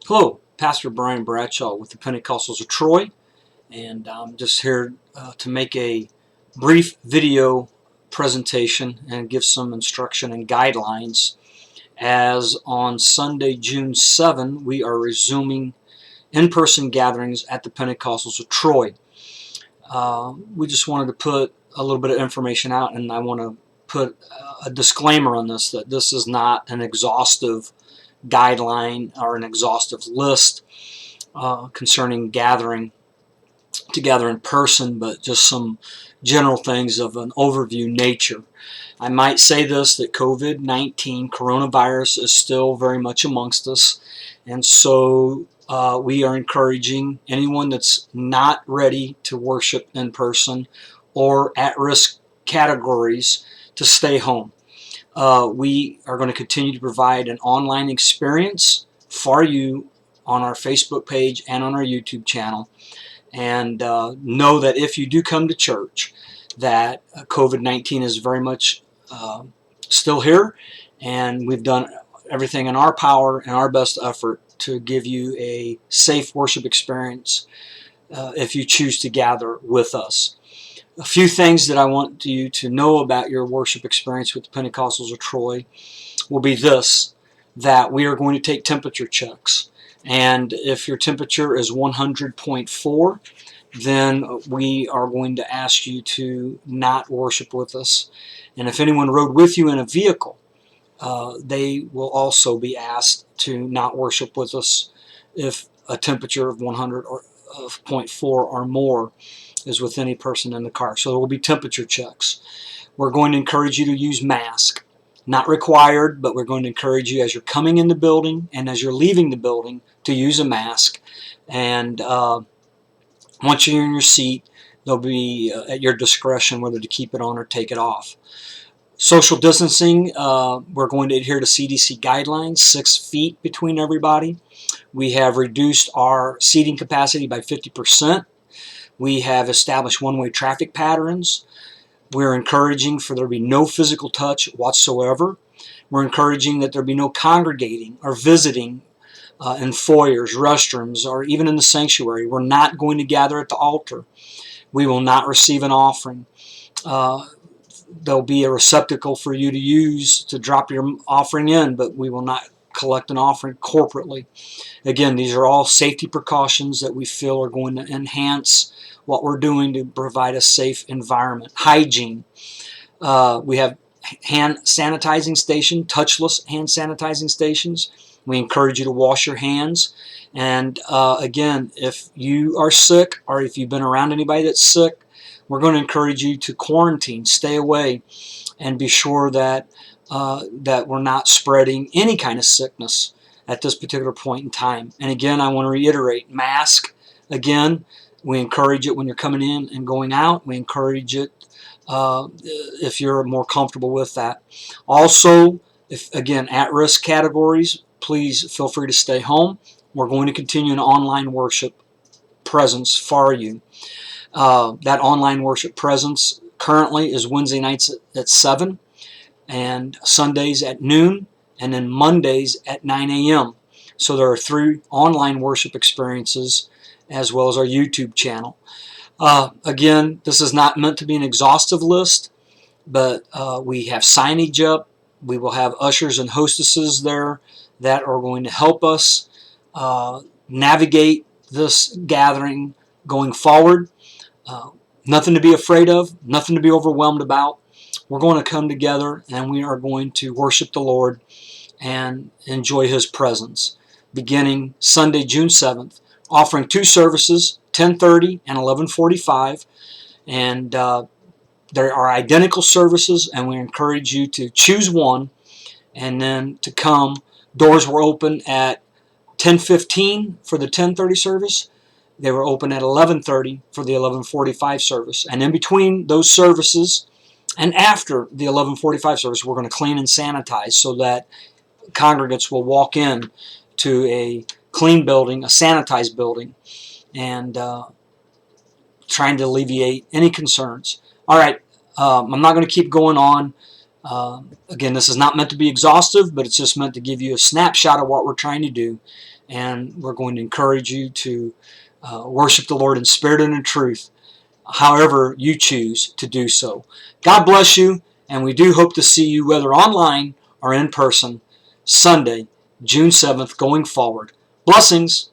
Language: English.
Hello, Pastor Brian Bradshaw with the Pentecostals of Troy, and I'm just here to make a brief video presentation and give some instruction and guidelines as on Sunday, June 7, we are resuming in-person gatherings at the Pentecostals of Troy. We just wanted to put a little bit of information out, and I want to put a disclaimer on this, that this is not an exhaustive guideline or an exhaustive list concerning gathering together in person, but just some general things of an overview nature. I might say this, that COVID-19 coronavirus is still very much amongst us, and so we are encouraging anyone that's not ready to worship in person or at-risk categories to stay home. We are going to continue to provide an online experience for you on our Facebook page and on our YouTube channel. And know that if you do come to church, that COVID-19 is very much still here, and we've done everything in our power and our best effort to give you a safe worship experience if you choose to gather with us. A few things that I want you to know about your worship experience with the Pentecostals of Troy will be this, that we are going to take temperature checks. And if your temperature is 100.4, then we are going to ask you to not worship with us. And if anyone rode with you in a vehicle, they will also be asked to not worship with us if a temperature of 100.4 or more is with any person in the car. So there will be temperature checks. We're going to encourage you to use mask. Not required, but we're going to encourage you as you're coming in the building and as you're leaving the building to use a mask. And once you're in your seat, they'll be at your discretion whether to keep it on or take it off. Social distancing, we're going to adhere to CDC guidelines, 6 feet between everybody. We have reduced our seating capacity by 50%. We have established one-way traffic patterns. We're encouraging for there to be no physical touch whatsoever. We're encouraging that there be no congregating or visiting in foyers, restrooms, or even in the sanctuary. We're not going to gather at the altar. We will not receive an offering. There'll be a receptacle for you to use to drop your offering in, but we will not collect an offering corporately. Again, these are all safety precautions that we feel are going to enhance what we're doing to provide a safe environment. Hygiene. We have hand sanitizing station, touchless hand sanitizing stations. We encourage you to wash your hands. And again, if you are sick or if you've been around anybody that's sick, we're going to encourage you to quarantine, stay away, and be sure that that we're not spreading any kind of sickness at this particular point in time. And again, I want to reiterate, mask. Again, we encourage it when you're coming in and going out. We encourage it if you're more comfortable with that. Also, if again, at-risk categories, please feel free to stay home. We're going to continue an online worship presence for you. That online worship presence currently is Wednesday nights at 7 and Sundays at noon, and then Mondays at 9 a.m. So there are 3 online worship experiences as well as our YouTube channel. Again, this is not meant to be an exhaustive list, but we have signage up. We will have ushers and hostesses there that are going to help us navigate this gathering going forward. Nothing to be afraid of, nothing to be overwhelmed about. We're going to come together and we are going to worship the Lord and enjoy His presence. Beginning Sunday, June 7th, offering 2 services, 10:30 and 11:45. And there are identical services, and we encourage you to choose one and then to come. Doors were open at 10:15 for the 10:30 service. They were open at 11:30 for the 11:45 service. And in between those services and after the 11:45 service, we're going to clean and sanitize so that congregants will walk in to a clean building, a sanitized building, and trying to alleviate any concerns. All right, I'm not going to keep going on. Again, this is not meant to be exhaustive, but it's just meant to give you a snapshot of what we're trying to do. and we're going to encourage you to worship the Lord in spirit and in truth, however you choose to do so. God bless you, and we do hope to see you, whether online or in person, Sunday, June 7th, going forward. Blessings.